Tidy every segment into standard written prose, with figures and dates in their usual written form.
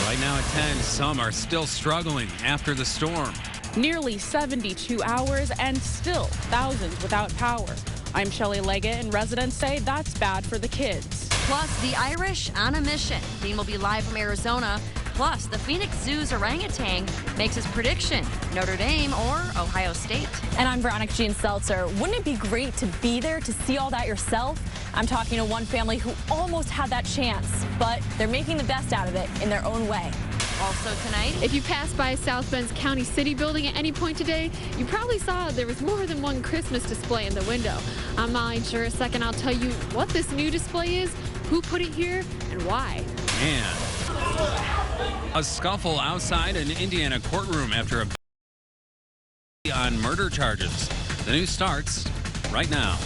Right now at 10, some are still struggling after the storm. Nearly 72 hours and still thousands without power. I'm Shelley Leggett, and residents say that's bad for the kids. Plus, the Irish on a mission. Dean will be live from Arizona. Plus, the Phoenix Zoo's orangutan makes his prediction, Notre Dame or Ohio State. And I'm Veronica Jean Seltzer. Wouldn't it be great to be there to see all that yourself? I'm talking to one family who almost had that chance, but they're making the best out of it in their own way. Also tonight, if you passed by South Bend's County City building at any point today, you probably saw there was more than one Christmas display in the window. I'm Molly. In sure a second, I'll tell you what this new display is, who put it here, and why. And a scuffle outside an Indiana courtroom after a on murder charges. The news starts right now.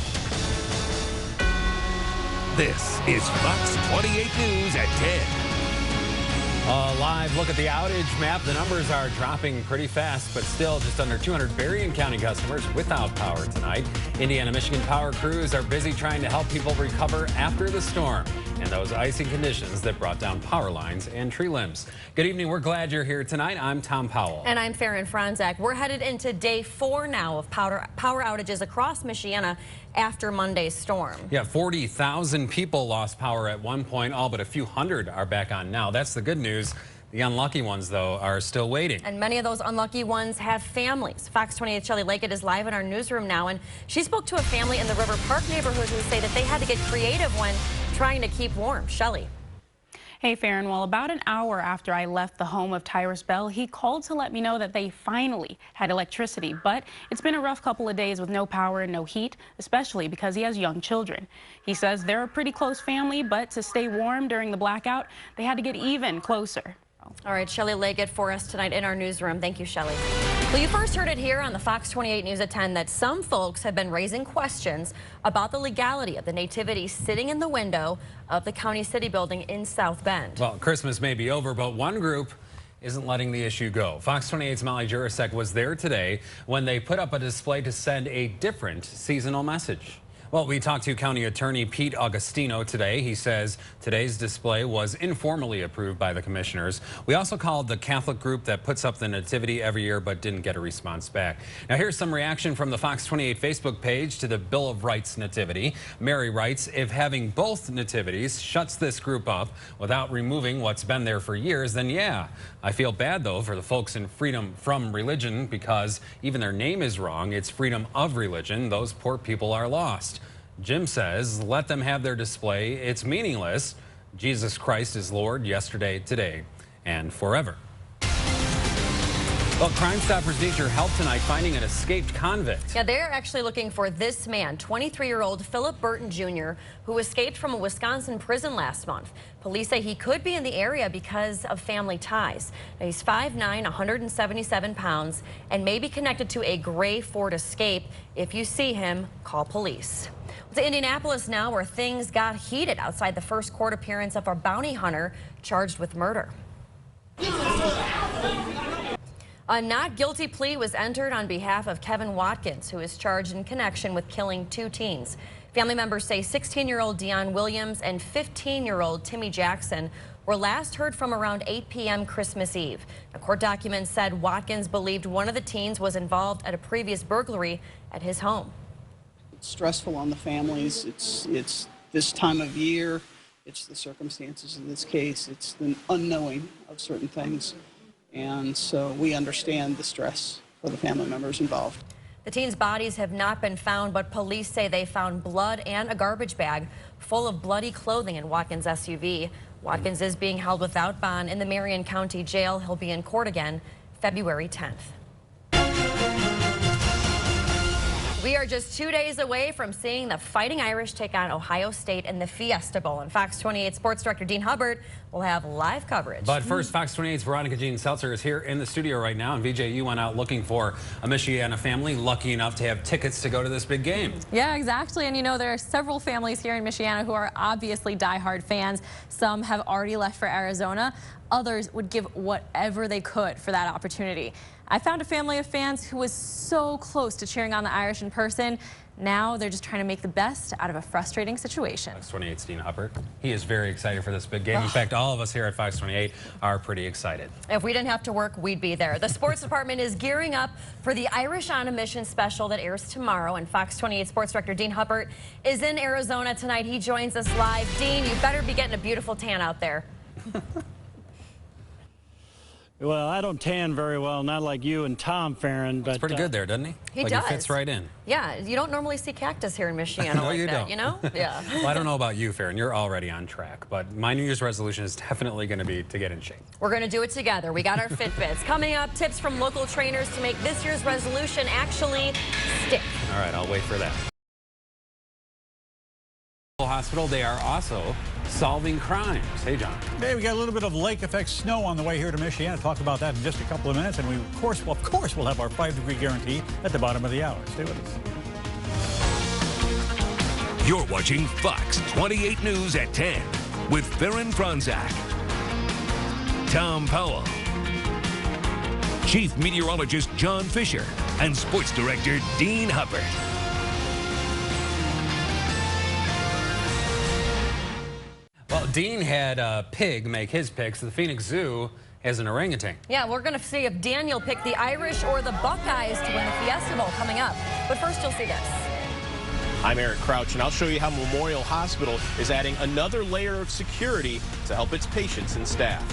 This is Fox 28 News at 10. A live look at the outage map. The numbers are dropping pretty fast, but still just under 200 Berrien County customers without power tonight. Indiana, Michigan power crews are busy trying to help people recover after the storm and those icy conditions that brought down power lines and tree limbs. Good evening. We're glad you're here tonight. I'm Tom Powell. And I'm Farron Franzak. We're headed into day 4 now of power outages across Michiana after Monday's storm. Yeah, 40,000 people lost power at one point. All but a few hundred are back on now. That's the good news. The unlucky ones, though, are still waiting. And many of those unlucky ones have families. Fox 28's Shelley Leggett is live in our newsroom now, and she spoke to a family in the River Park neighborhood who say that they had to get creative when trying to keep warm. Shelley. Hey, Farron. Well, about an hour after I left the home of Tyrus Bell, he called to let me know that they finally had electricity. But it's been a rough couple of days with no power and no heat, especially because he has young children. He says they're a pretty close family, but to stay warm during the blackout, they had to get even closer. All right, Shelley Leggett for us tonight in our newsroom. Thank you, Shelley. Well, you first heard it here on the Fox 28 News at 10 that some folks have been raising questions about the legality of the nativity sitting in the window of the County City building in South Bend. Well, Christmas may be over, but one group isn't letting the issue go. Fox 28's Molly Jurasek was there today when they put up a display to send a different seasonal message. Well, we talked to County Attorney Pete Augustino today. He says today's display was informally approved by the commissioners. We also called the Catholic group that puts up the nativity every year but didn't get a response back. Now, here's some reaction from the Fox 28 Facebook page to the Bill of Rights nativity. Mary writes, if having both nativities shuts this group up without removing what's been there for years, then yeah. I feel bad, though, for the folks in Freedom from Religion because even their name is wrong. It's Freedom of Religion. Those poor people are lost. Jim says, let them have their display. It's meaningless. Jesus Christ is Lord yesterday, today, and forever. Well, Crime Stoppers need your help tonight finding an escaped convict. Yeah, they're actually looking for this man, 23-year-old Philip Burton Jr., who escaped from a Wisconsin prison last month. Police say he could be in the area because of family ties. Now, he's 5'9", 177 pounds, and may be connected to a gray Ford Escape. If you see him, call police. To Indianapolis now, where things got heated outside the first court appearance of a bounty hunter charged with murder. A not guilty plea was entered on behalf of Kevin Watkins, who is charged in connection with killing 2 teens. Family members say 16-year-old Deion Williams and 15-year-old Timmy Jackson were last heard from around 8 p.m. Christmas Eve. The court documents said Watkins believed one of the teens was involved at a previous burglary at his home. It's stressful on the families. It's this time of year. It's the circumstances of this case. It's the unknowing of certain things. And so we understand the stress for the family members involved. The teens' bodies have not been found, but police say they found blood and a garbage bag full of bloody clothing in Watkins' SUV. Watkins is being held without bond in the Marion County Jail. He'll be in court again February 10th. We are just 2 days away from seeing the Fighting Irish take on Ohio State in the Fiesta Bowl. And Fox 28 Sports Director Dean Hubbard will have live coverage. But first, Fox 28's Veronica Jean Seltzer is here in the studio right now. And VJ, you went out looking for a Michiana family lucky enough to have tickets to go to this big game. Yeah, exactly. And you know, there are several families here in Michiana who are obviously diehard fans. Some have already left for Arizona. others would give whatever they could for that opportunity. I found a family of fans who was so close to cheering on the Irish in person. Now they're just trying to make the best out of a frustrating situation. Fox 28's Dean Huppert. He is very excited for this big game. In fact, all of us here at Fox 28 are pretty excited. If we didn't have to work, we'd be there. The sports department is gearing up for the Irish on a Mission special that airs tomorrow. And Fox 28 sports director Dean Huppert is in Arizona tonight. He joins us live. Dean, you better be getting a beautiful tan out there. Well, I don't tan very well, not like you and Tom Farron, but... He's pretty good there, doesn't he? He like does. He fits right in. Yeah, you don't normally see cactus here in Michigan No, like you that, don't. you know? Yeah. Well, I don't know about you, Farron. You're already on track, but my New Year's resolution is definitely going to be to get in shape. We're going to do it together. We got our Fitbits. Coming up, tips from local trainers to make this year's resolution actually stick. All right, I'll wait for that. Hospital, they are also solving crimes. Hey, John. Hey, we got a little bit of lake effect snow on the way here to Michiana. Talk about that in just a couple of minutes. And we, of course, we'll have our 5-degree guarantee at the bottom of the hour. Stay with us. You're watching Fox 28 News at 10 with Farron Franzak, Tom Powell, Chief Meteorologist John Fisher, and Sports Director Dean Huppert. Well, Dean had a pig make his picks. The Phoenix Zoo has an orangutan. Yeah, we're going to see if Daniel picked the Irish or the Buckeyes to win the Fiesta Bowl coming up. But first, you'll see this. I'm Eric Crouch, and I'll show you how Memorial Hospital is adding another layer of security to help its patients and staff.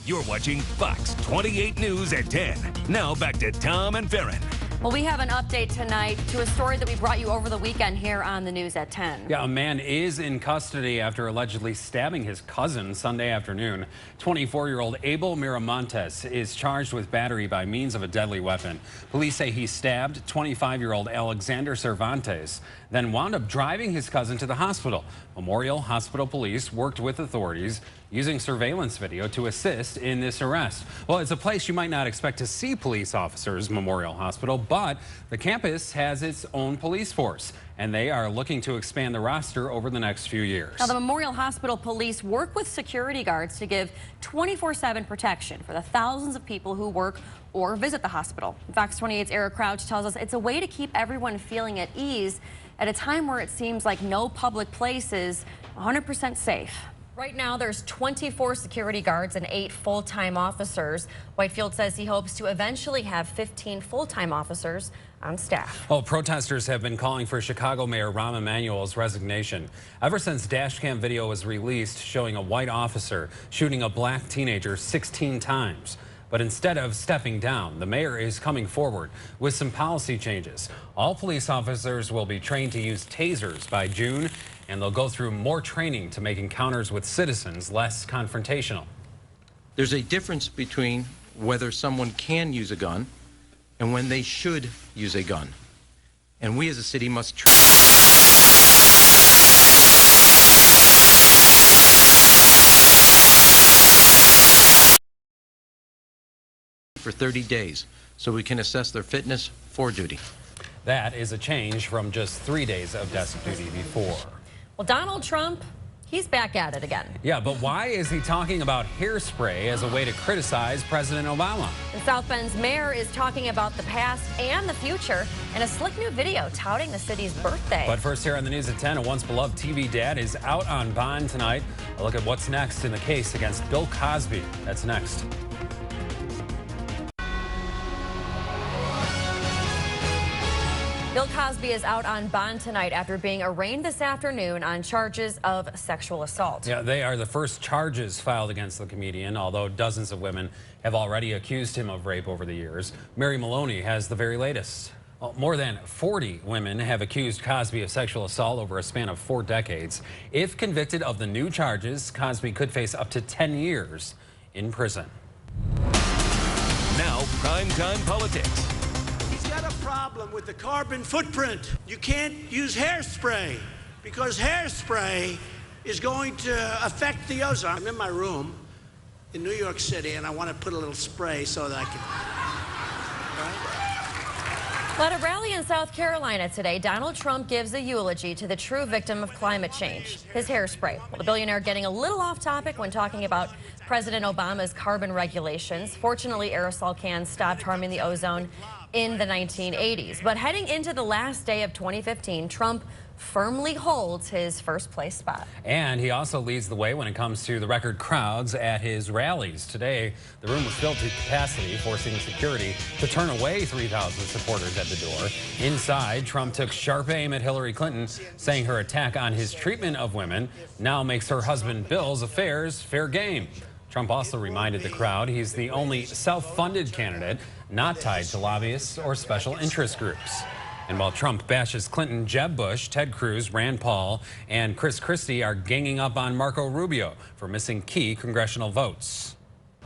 You're watching Fox 28 News at 10. Now back to Tom and Farron. Well, we have an update tonight to a story that we brought you over the weekend here on the news at 10. Yeah, a man is in custody after allegedly stabbing his cousin Sunday afternoon. 24-year-old Abel Miramontes is charged with battery by means of a deadly weapon. Police say he stabbed 25-year-old Alexander Cervantes, then wound up driving his cousin to the hospital. Memorial Hospital police worked with authorities using surveillance video to assist in this arrest. Well, it's a place you might not expect to see police officers, Memorial Hospital, but the campus has its own police force, and they are looking to expand the roster over the next few years. Now, the Memorial Hospital police work with security guards to give 24/7 protection for the thousands of people who work or visit the hospital. Fox 28's Eric Crouch tells us it's a way to keep everyone feeling at ease at a time where it seems like no public place is 100% safe. Right now, there's 24 security guards and 8 full-time officers. Whitefield says he hopes to eventually have 15 full-time officers on staff. Well, protesters have been calling for Chicago Mayor Rahm Emanuel's resignation ever since dashcam video was released showing a white officer shooting a black teenager 16 times. But instead of stepping down, the mayor is coming forward with some policy changes. All police officers will be trained to use tasers by June, and they'll go through more training to make encounters with citizens less confrontational. There's a difference between whether someone can use a gun and when they should use a gun. And we as a city must for 30 days so we can assess their fitness for duty. That is a change from just 3 days of desk duty before. Well, Donald Trump, he's back at it again. Yeah, but why is he talking about hairspray as a way to criticize President Obama? And South Bend's mayor is talking about the past and the future in a slick new video touting the city's birthday. But first, here on the news at 10, a once beloved TV dad is out on bond tonight. A look at what's next in the case against Bill Cosby. That's next. Bill Cosby is out on bond tonight after being arraigned this afternoon on charges of sexual assault. Yeah, they are the first charges filed against the comedian, although dozens of women have already accused him of rape over the years. Mary Maloney has the very latest. Well, more than 40 women have accused Cosby of sexual assault over a span of 4 decades. If convicted of the new charges, Cosby could face up to 10 years in prison. Now, primetime politics. Problem with the carbon footprint. You can't use hairspray because hairspray is going to affect the ozone. I'm in my room in New York City and I want to put a little spray so that I can. At a rally in South Carolina today, Donald Trump gives a eulogy to the true victim of climate change, his hairspray. Well, the billionaire getting a little off topic when talking about President Obama's carbon regulations. Fortunately, aerosol cans stopped harming the ozone in the 1980s. But heading into the last day of 2015, Trump firmly holds his first place spot. And he also leads the way when it comes to the record crowds at his rallies. Today, the room was filled to capacity, forcing security to turn away 3,000 supporters at the door. Inside, Trump took sharp aim at Hillary Clinton, saying her attack on his treatment of women now makes her husband Bill's affairs fair game. Trump also reminded the crowd he's the only self-funded candidate not tied to lobbyists or special interest groups. And while Trump bashes Clinton, Jeb Bush, Ted Cruz, Rand Paul, and Chris Christie are ganging up on Marco Rubio for missing key congressional votes.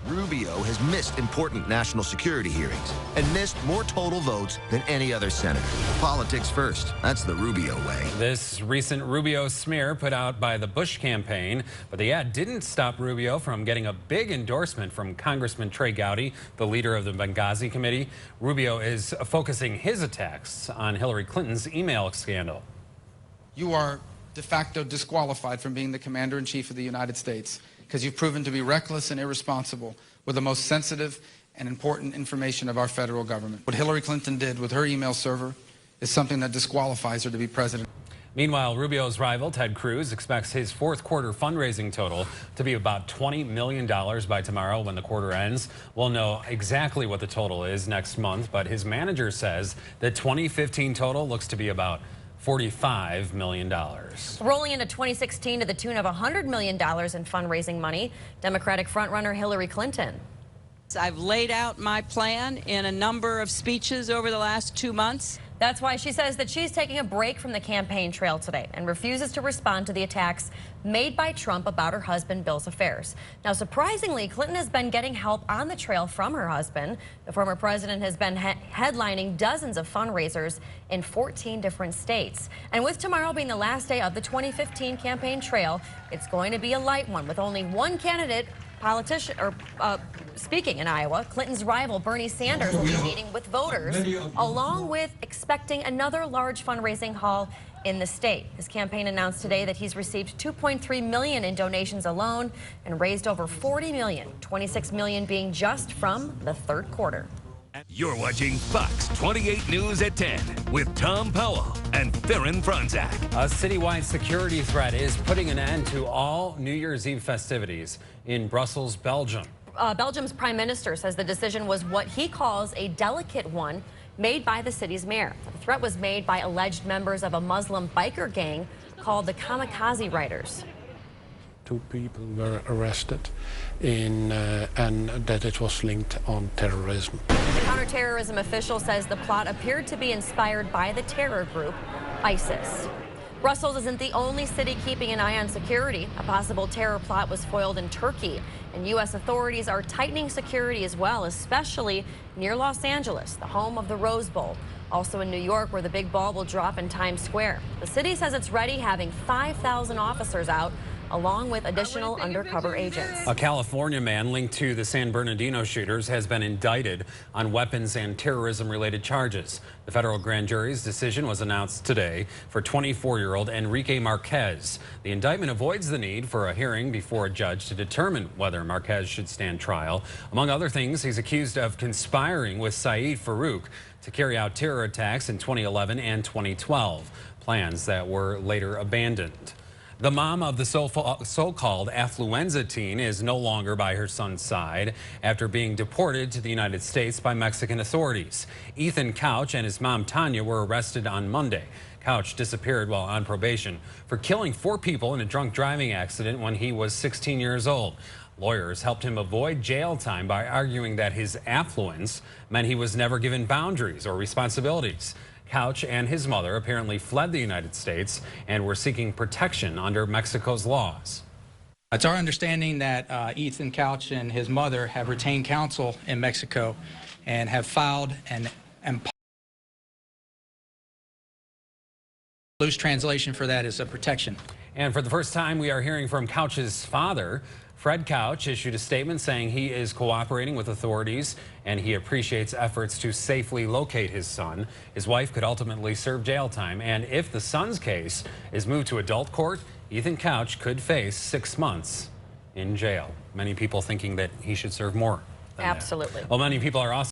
Rubio has missed important national security hearings and missed more total votes than any other senator. Politics first. That's the Rubio way. This recent Rubio smear put out by the Bush campaign, but the ad didn't stop Rubio from getting a big endorsement from Congressman Trey Gowdy, the leader of the Benghazi committee. Rubio is focusing his attacks on Hillary Clinton's email scandal. You are de facto disqualified from being the commander-in-chief of the United States, because you've proven to be reckless and irresponsible with the most sensitive and important information of our federal government. What Hillary Clinton did with her email server is something that disqualifies her to be president. Meanwhile, Rubio's rival, Ted Cruz, expects his fourth quarter fundraising total to be about $20 million by tomorrow when the quarter ends. We'll know exactly what the total is next month, but his manager says the 2015 total looks to be about $45 million. Rolling into 2016 to the tune of $100 million in fundraising money, Democratic frontrunner Hillary Clinton. I've laid out my plan in a number of speeches over the last 2 months. That's why she says that she's taking a break from the campaign trail today and refuses to respond to the attacks made by Trump about her husband Bill's affairs. Now, surprisingly, Clinton has been getting help on the trail from her husband. The former president has been headlining dozens of fundraisers in 14 different states. And with tomorrow being the last day of the 2015 campaign trail, it's going to be a light one with only one candidate speaking in Iowa. Clinton's rival Bernie Sanders will be meeting with voters, along with expecting another large fundraising haul in the state. His campaign announced today that he's received $2.3 million in donations alone and raised over $40 million, $26 million being just from the third quarter. You're watching Fox 28 News at 10 with Tom Powell and Theron Franzak. A citywide security threat is putting an end to all New Year's Eve festivities in Brussels, Belgium. Belgium's prime minister says the decision was what he calls a delicate one made by the city's mayor. The threat was made by alleged members of a Muslim biker gang called the Kamikaze Riders. 2 people were arrested and that it was linked on terrorism. The counterterrorism official says the plot appeared to be inspired by the terror group ISIS. Brussels isn't the only city keeping an eye on security. A possible terror plot was foiled in Turkey, and U.S. authorities are tightening security as well, especially near Los Angeles, the home of the Rose Bowl. Also in New York, where the big ball will drop in Times Square. The city says it's ready, having 5,000 officers out, along with additional undercover agents. A California man linked to the San Bernardino shooters has been indicted on weapons and terrorism-related charges. The federal grand jury's decision was announced today for 24-year-old Enrique Marquez. The indictment avoids the need for a hearing before a judge to determine whether Marquez should stand trial. Among other things, he's accused of conspiring with Saeed Farouk to carry out terror attacks in 2011 and 2012, plans that were later abandoned. The mom of the so-called affluenza teen is no longer by her son's side after being deported to the United States by Mexican authorities. Ethan Couch and his mom Tanya were arrested on Monday. Couch disappeared while on probation for killing 4 people in a drunk driving accident when he was 16 years old. Lawyers helped him avoid jail time by arguing that his affluence meant he was never given boundaries or responsibilities. Couch and his mother apparently fled the United States and were seeking protection under Mexico's laws. It's our understanding that Ethan Couch and his mother have retained counsel in Mexico and have filed and loose translation for that is a protection. And for the first time, we are hearing from Couch's father. Fred Couch issued a statement saying he is cooperating with authorities and he appreciates efforts to safely locate his son. His wife could ultimately serve jail time, and if the son's case is moved to adult court, Ethan Couch could face 6 months in jail. Many people thinking that he should serve more than Absolutely. that. Well, many people are also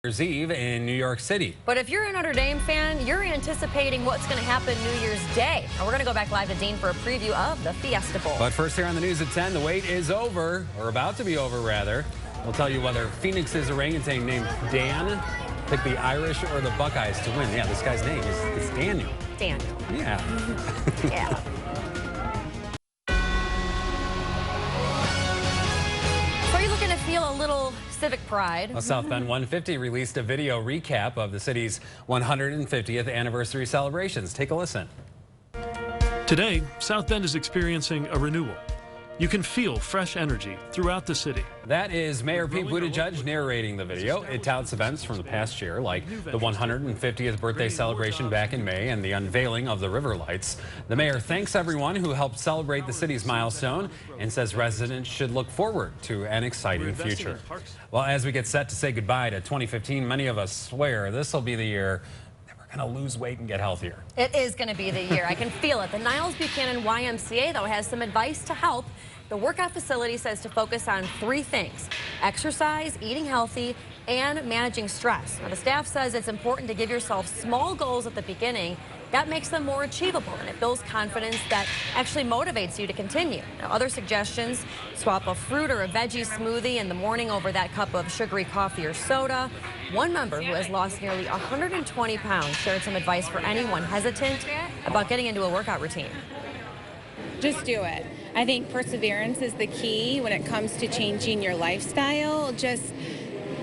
New Year's Eve in New York City. But if you're a Notre Dame fan, you're anticipating what's going to happen New Year's Day. And we're going to go back live to Dean for a preview of the Fiesta Bowl. But first here on the news at 10, the wait is over, or about to be over rather. We'll tell you whether Phoenix's orangutan named Dan picked the Irish or the Buckeyes to win. Yeah, this guy's name is Daniel. Daniel. Yeah. Yeah. So are you looking to feel a little civic pride? Well, South Bend 150 released a video recap of the city's 150th anniversary celebrations. Take a listen. Today, South Bend is experiencing a renewal. You can feel fresh energy throughout the city. That is Mayor Pete Buttigieg narrating the video. It touts events from the past year, like the 150th birthday celebration back in May and the unveiling of the river lights. The mayor thanks everyone who helped celebrate the city's milestone and says residents should look forward to an exciting future. Well, as we get set to say goodbye to 2015, many of us swear this will be the year to lose weight and get healthier. It is going to be the year. I can feel it. The Niles Buchanan YMCA, though, has some advice to help. The workout facility says to focus on 3 things: exercise, eating healthy, and managing stress. Now, the staff says it's important to give yourself small goals at the beginning. That makes them more achievable, and it builds confidence that actually motivates you to continue. Now, other suggestions: swap a fruit or a veggie smoothie in the morning over that cup of sugary coffee or soda. One member who has lost nearly 120 pounds shared some advice for anyone hesitant about getting into a workout routine. Just do it. I think perseverance is the key when it comes to changing your lifestyle. Just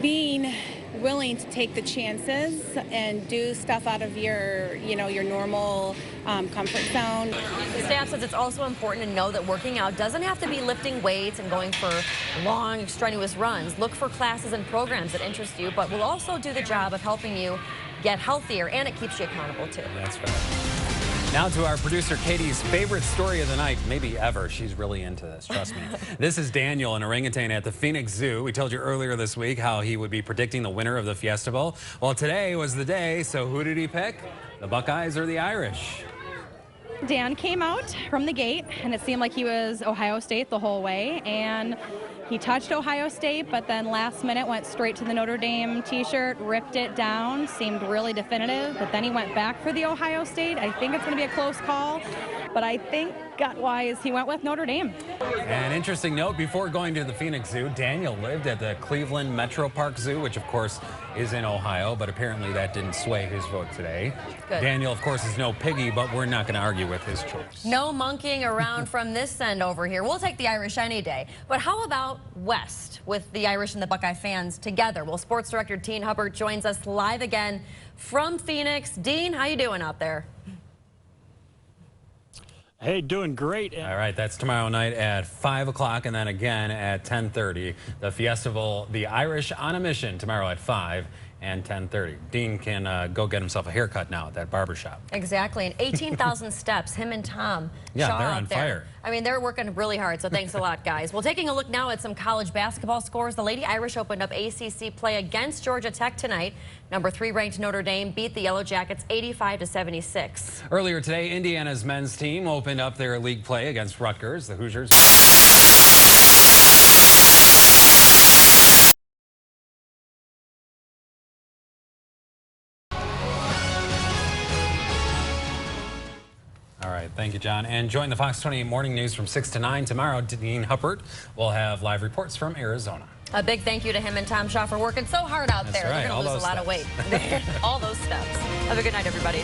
being willing to take the chances and do stuff out of your, your normal comfort zone. The staff says it's also important to know that working out doesn't have to be lifting weights and going for long, strenuous runs. Look for classes and programs that interest you, but will also do the job of helping you get healthier, and it keeps you accountable too. That's right. Now to our producer Katie's favorite story of the night, maybe ever. She's really into this, trust me. This is Daniel, an orangutan at the Phoenix Zoo. We told you earlier this week how he would be predicting the winner of the Fiesta Bowl. Well, today was the day, so who did he pick? The Buckeyes or the Irish? Dan came out from the gate, and it seemed like he was Ohio State the whole way, and he touched Ohio State, but then last minute went straight to the Notre Dame t-shirt, ripped it down, seemed really definitive, but then he went back for the Ohio State. I think it's going to be a close call, but I think gut-wise he went with Notre Dame. An interesting note, before going to the Phoenix Zoo, Daniel lived at the Cleveland Metro Park Zoo, which of course is in Ohio, but apparently that didn't sway his vote today. Good. Daniel, of course, is no piggy, but we're not going to argue with his choice. No monkeying around from this end over here. We'll take the Irish any day. But how about West with the Irish and the Buckeye fans together? Well, sports director Dean Hubbard joins us live again from Phoenix. Dean, how you doing out there? Hey, doing great. All right, that's tomorrow night at 5 o'clock and then again at 10:30. The Fiesta Bowl, the Irish on a mission, tomorrow at 5 and 10:30. Dean can go get himself a haircut now at that barbershop. Exactly, and 18,000 steps, him and Tom Shaw they're out on there. fire. I mean, they're working really hard, so thanks a lot, guys. Well, taking a look now at some college basketball scores. The Lady Irish opened up ACC play against Georgia Tech tonight. Number 3 ranked Notre Dame beat the Yellow Jackets 85-76. Earlier today, Indiana's men's team opened up their league play against Rutgers. The Hoosiers Thank you, John. And join the Fox 28 Morning News from 6 to 9 tomorrow. Dean Huppert will have live reports from Arizona. A big thank you to him and Tom Shaw for working so hard out there. Right. They're going to lose a lot of weight. All those steps. Have a good night, everybody.